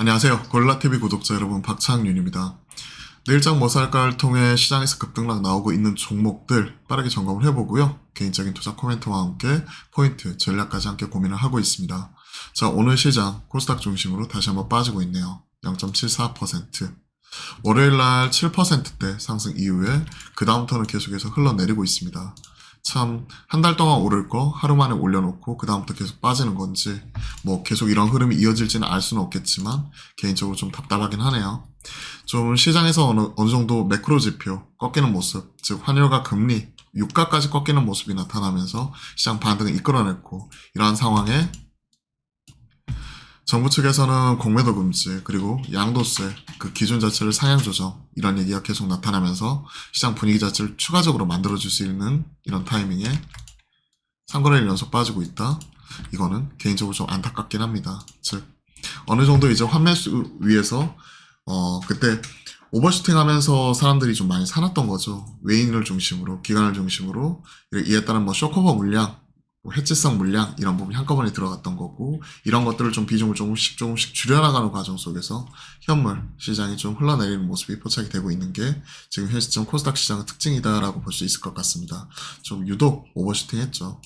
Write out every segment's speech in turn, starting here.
안녕하세요. 골라TV 구독자 여러분, 박창윤입니다. 내일장 뭐 살까를 통해 시장에서 급등락 나오고 있는 종목들 빠르게 점검을 해보고요. 개인적인 투자 코멘트와 함께 포인트, 전략까지 함께 고민을 하고 있습니다. 자, 오늘 시장 코스닥 중심으로 다시 한번 빠지고 있네요. 0.74%. 월요일날 7%대 상승 이후에 그 다음부터는 계속해서 흘러내리고 있습니다. 참 한 달 동안 오를 거 하루 만에 올려놓고 그 다음부터 계속 빠지는 건지 뭐 계속 이런 흐름이 이어질지는 알 수는 없겠지만 개인적으로 좀 답답하긴 하네요. 좀 시장에서 어느 정도 매크로 지표 꺾이는 모습, 즉 환율과 금리, 유가까지 꺾이는 모습이 나타나면서 시장 반등을 이끌어냈고, 이러한 상황에 정부 측에서는 공매도 금지, 그리고 양도세 그 기준 자체를 상향 조정, 이런 얘기가 계속 나타나면서 시장 분위기 자체를 추가적으로 만들어줄 수 있는 이런 타이밍에 3거래일 연속 빠지고 있다. 이거는 개인적으로 좀 안타깝긴 합니다. 즉 어느 정도 이제 환매수 위에서 그때 오버슈팅 하면서 사람들이 좀 많이 사놨던 거죠. 외인을 중심으로, 기관을 중심으로. 이에 따른 뭐 쇼커버 물량, 뭐 해지성 물량, 이런 부분이 한꺼번에 들어갔던 거고, 이런 것들을 좀 비중을 조금씩 줄여나가는 과정 속에서 현물 시장이 좀 흘러내리는 모습이 포착이 되고 있는 게 지금 현 시점 코스닥 시장의 특징이다라고 볼 수 있을 것 같습니다. 좀 유독 오버슈팅 했죠.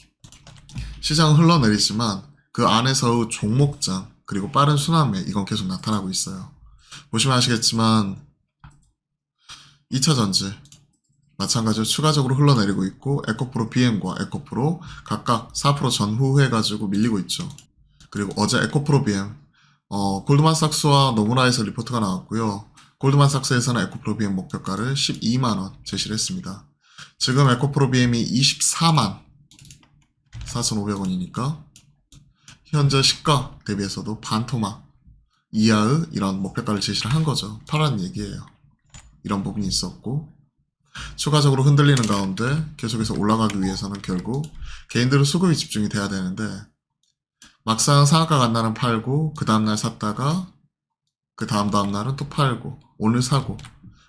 시장은 흘러내리지만 그 안에서의 종목장, 그리고 빠른 순환매, 이건 계속 나타나고 있어요. 보시면 아시겠지만 2차전지 마찬가지로 추가적으로 흘러내리고 있고, 에코프로 BM과 에코프로 각각 4% 전후해가지고 밀리고 있죠. 그리고 어제 에코프로 BM 골드만삭스와 노무라에서 리포트가 나왔고요. 골드만삭스에서는 에코프로 BM 목표가를 12만원 제시를 했습니다. 지금 에코프로 BM이 24만 4,500원이니까 현재 시가 대비해서도 반토막 이하의 이런 목표가를 제시를 한 거죠. 파란 얘기예요. 이런 부분이 있었고, 추가적으로 흔들리는 가운데 계속해서 올라가기 위해서는 결국 개인들의 수급이 집중이 돼야 되는데, 막상 상한가 간 날은 팔고 그 다음날 샀다가 그 다음날은 또 팔고 오늘 사고,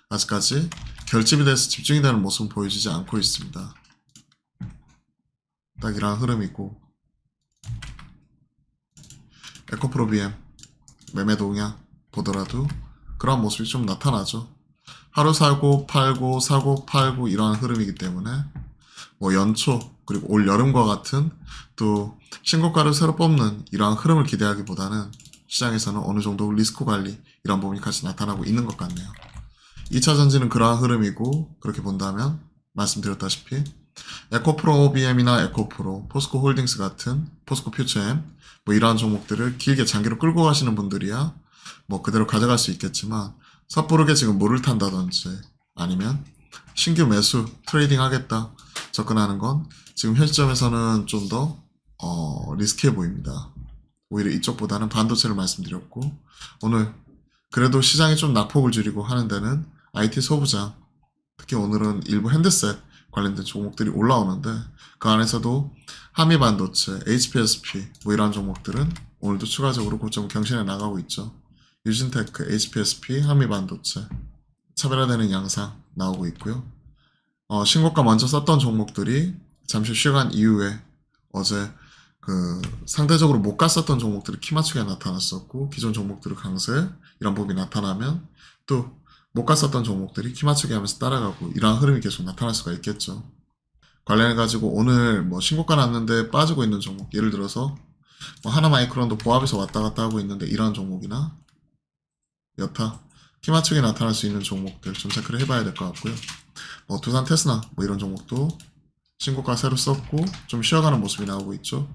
아직까지 결집이 돼서 집중이 되는 모습은 보여지지 않고 있습니다. 딱 이런 흐름이고, 에코프로 BM 매매 동향 보더라도 그런 모습이 좀 나타나죠. 하루 사고 팔고 사고 팔고 이러한 흐름이기 때문에 뭐 연초 그리고 올 여름과 같은 또 신고가를 새로 뽑는 이러한 흐름을 기대하기보다는 시장에서는 어느 정도 리스크 관리, 이런 부분이 같이 나타나고 있는 것 같네요. 2차 전지는 그러한 흐름이고, 그렇게 본다면 말씀드렸다시피 에코프로 BM이나 에코프로, 포스코 홀딩스 같은, 포스코 퓨처엠 뭐 이러한 종목들을 길게 장기로 끌고 가시는 분들이야 뭐 그대로 가져갈 수 있겠지만, 섣부르게 지금 물을 탄다든지 아니면 신규 매수 트레이딩 하겠다 접근하는 건 지금 현 시점에서는 좀 더 리스키해 보입니다. 오히려 이쪽보다는 반도체를 말씀드렸고, 오늘 그래도 시장이 좀 낙폭을 줄이고 하는 데는 IT 소부장, 특히 오늘은 일부 핸드셋 관련된 종목들이 올라오는데, 그 안에서도 한미반도체, HPSP 뭐 이런 종목들은 오늘도 추가적으로 고점 경신해 나가고 있죠. 유진테크, HPSP, 한미반도체 차별화되는 양상 나오고 있고요. 신고가 먼저 썼던 종목들이 잠시 쉬어간 이후에 어제 그 상대적으로 못 갔었던 종목들이 키맞추게 나타났었고, 기존 종목들의 강세, 이런 부분이 나타나면 또 못 갔었던 종목들이 키맞추게 하면서 따라가고, 이러한 흐름이 계속 나타날 수가 있겠죠. 관련해가지고 오늘 뭐 신고가 났는데 빠지고 있는 종목, 예를 들어서 뭐 하나마이크론도 보합에서 왔다 갔다 하고 있는데 이러한 종목이나 여타 키맞추게 나타날 수 있는 종목들 좀 체크를 해봐야 될 것 같고요. 뭐 두산 테스나 뭐 이런 종목도 신고가 새로 썼고 좀 쉬어가는 모습이 나오고 있죠.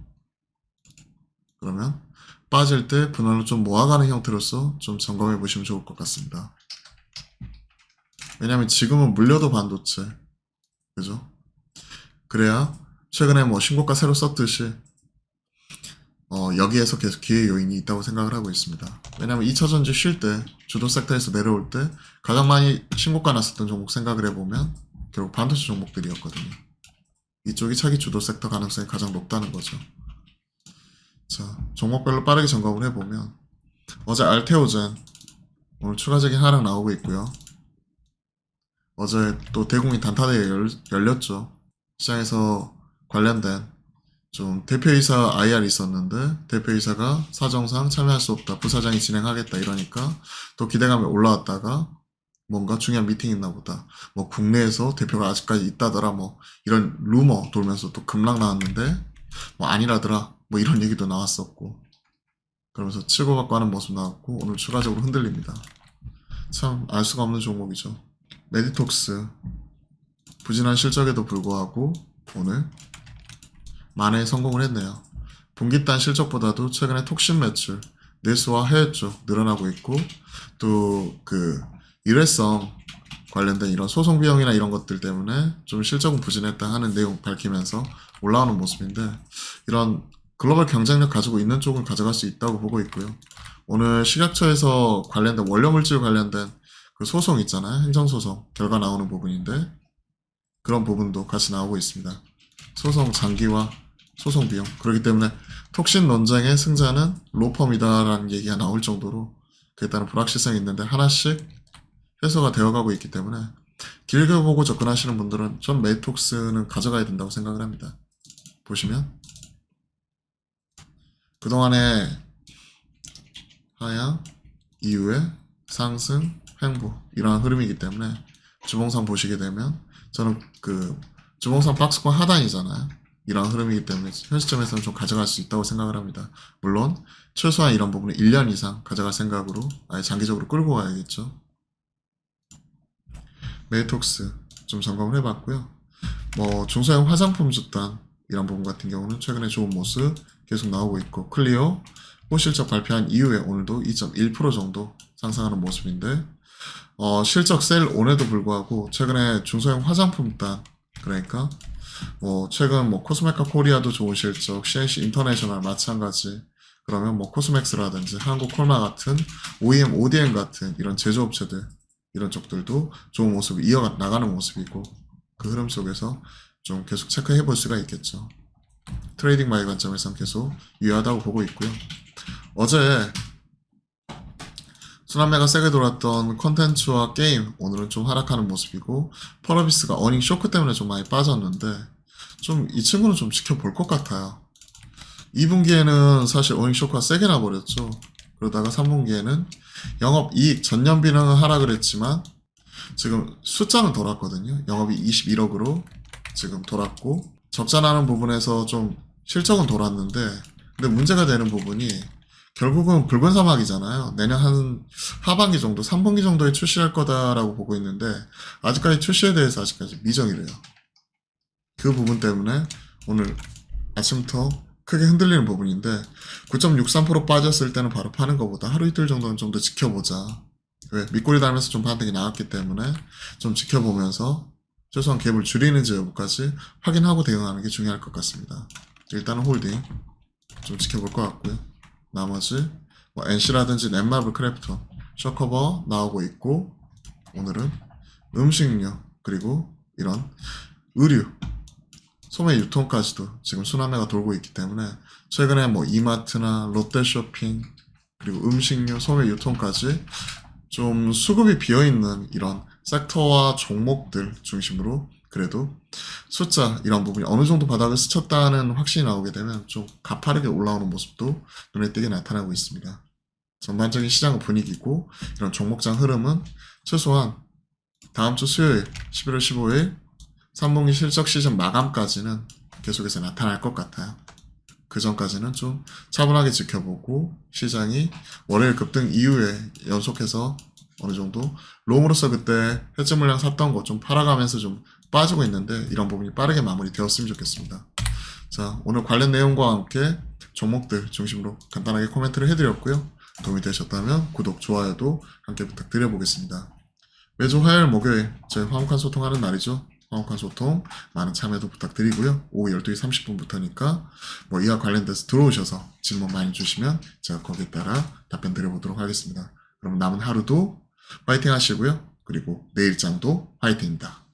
그러면 빠질 때 분할로 좀 모아가는 형태로서 좀 점검해 보시면 좋을 것 같습니다. 왜냐면 지금은 물려도 반도체, 그죠? 그래야 최근에 뭐 신고가 새로 썼듯이 여기에서 계속 기회 요인이 있다고 생각을 하고 있습니다. 왜냐면 2차전지 쉴 때, 주도 섹터에서 내려올 때 가장 많이 신고가 났었던 종목 생각을 해보면 결국 반도체 종목들이었거든요. 이쪽이 차기 주도 섹터 가능성이 가장 높다는 거죠. 자, 종목별로 빠르게 점검을 해보면 어제 알테오젠 오늘 추가적인 하락 나오고 있고요. 어제 또 대국민 단타대회 열렸죠. 시장에서 관련된 좀 대표이사 IR이 있었는데 대표이사가 사정상 참여할 수 없다. 부사장이 진행하겠다 이러니까 또 기대감이 올라왔다가 뭔가 중요한 미팅이 있나 보다. 뭐 국내에서 대표가 아직까지 있다더라. 뭐 이런 루머 돌면서 또 급락 나왔는데 뭐 아니라더라. 뭐 이런 얘기도 나왔었고 그러면서 치고받고 하는 모습 나왔고 오늘 추가적으로 흔들립니다. 참 알 수가 없는 종목이죠. 메디톡스 부진한 실적에도 불구하고 오늘 만회에 성공을 했네요. 분기단 실적보다도 최근에 톡신 매출, 내수와 해외 쪽 늘어나고 있고 또 그 일회성 관련된 이런 소송 비용이나 이런 것들 때문에 좀 실적은 부진했다 하는 내용 밝히면서 올라오는 모습인데 이런 글로벌 경쟁력 가지고 있는 쪽을 가져갈 수 있다고 보고 있고요. 오늘 식약처에서 관련된 원료물질 관련된 그 소송 있잖아요. 행정소송 결과 나오는 부분인데 그런 부분도 같이 나오고 있습니다. 소송 장기화, 소송 비용. 그렇기 때문에 톡신 논쟁의 승자는 로펌이다라는 얘기가 나올 정도로 그에 따른 불확실성이 있는데 하나씩 해소가 되어가고 있기 때문에 길게 보고 접근하시는 분들은 전 메이톡스는 가져가야 된다고 생각을 합니다. 보시면 그동안에 하향 이후에 상승, 횡보 이러한 흐름이기 때문에 주봉상 보시게 되면 저는 그 주봉상 박스권 하단이잖아요. 이러한 흐름이기 때문에 현 시점에서는 좀 가져갈 수 있다고 생각을 합니다. 물론 최소한 이런 부분은 1년 이상 가져갈 생각으로 아예 장기적으로 끌고 가야겠죠. 메이톡스 좀 점검을 해봤고요. 뭐 중소형 화장품 집단 이런 부분 같은 경우는 최근에 좋은 모습 계속 나오고 있고 클리오 호실적 발표한 이후에 오늘도 2.1% 정도 상승하는 모습인데 실적 셀 온에도 불구하고 최근에 중소형 화장품단 그러니까 뭐 최근 뭐 코스메카 코리아도 좋은 실적, CNC 인터내셔널 마찬가지 그러면 뭐 코스맥스라든지 한국콜마 같은 OEM, ODM 같은 이런 제조업체들 이런 쪽들도 좋은 모습을 이어가 나가는 모습이고 그 흐름 속에서 좀 계속 체크해 볼 수가 있겠죠. 트레이딩 마이 관점에서는 계속 유효하다고 보고 있고요. 어제 순환매가 세게 돌았던 컨텐츠와 게임 오늘은 좀 하락하는 모습이고 펄어비스가 어닝 쇼크 때문에 좀 많이 빠졌는데 좀 이 친구는 좀 지켜볼 것 같아요. 2분기에는 사실 어닝 쇼크가 세게 나버렸죠. 그러다가 3분기에는 영업이익 전년비는 하락을 했지만 지금 숫자는 돌았거든요. 영업이 21억으로 지금 돌았고 적자 나는 부분에서 좀 실적은 돌았는데 근데 문제가 되는 부분이 결국은 붉은 사막이잖아요. 내년 한 하반기 정도, 3분기 정도에 출시할 거다라고 보고 있는데 아직까지 출시에 대해서 아직까지 미정이래요. 그 부분 때문에 오늘 아침부터 크게 흔들리는 부분인데 9.63% 빠졌을 때는 바로 파는 것보다 하루 이틀 정도는 좀 더 지켜보자. 왜? 밑꼬리 달면서 좀 반등이 나왔기 때문에 좀 지켜보면서 최소한 갭을 줄이는지 여부까지 확인하고 대응하는 게 중요할 것 같습니다. 일단은 홀딩 좀 지켜볼 것 같고요. 나머지 뭐 NC라든지 넷마블 크래프톤 쇼커버 나오고 있고 오늘은 음식료 그리고 이런 의류 소매 유통까지도 지금 순환매가 돌고 있기 때문에 최근에 뭐 이마트나 롯데쇼핑 그리고 음식료 소매 유통까지 좀 수급이 비어있는 이런 섹터와 종목들 중심으로 그래도 숫자 이런 부분이 어느 정도 바닥을 스쳤다는 확신이 나오게 되면 좀 가파르게 올라오는 모습도 눈에 띄게 나타나고 있습니다. 전반적인 시장 분위기고 이런 종목장 흐름은 최소한 다음 주 수요일 11월 15일 3분기 실적 시즌 마감까지는 계속해서 나타날 것 같아요. 그 전까지는 좀 차분하게 지켜보고 시장이 월요일 급등 이후에 연속해서 어느 정도 롱으로서 그때 해지 물량 샀던 거 좀 팔아가면서 좀 빠지고 있는데 이런 부분이 빠르게 마무리 되었으면 좋겠습니다. 자, 오늘 관련 내용과 함께 종목들 중심으로 간단하게 코멘트를 해드렸고요. 도움이 되셨다면 구독, 좋아요도 함께 부탁드려보겠습니다. 매주 화요일, 목요일 저희 화목한 소통하는 날이죠. 화목한 소통 많은 참여도 부탁드리고요. 오후 12시 30분부터니까 뭐 이와 관련돼서 들어오셔서 질문 많이 주시면 제가 거기에 따라 답변 드려보도록 하겠습니다. 그럼 남은 하루도 화이팅 하시고요. 그리고 내일장도 화이팅입니다.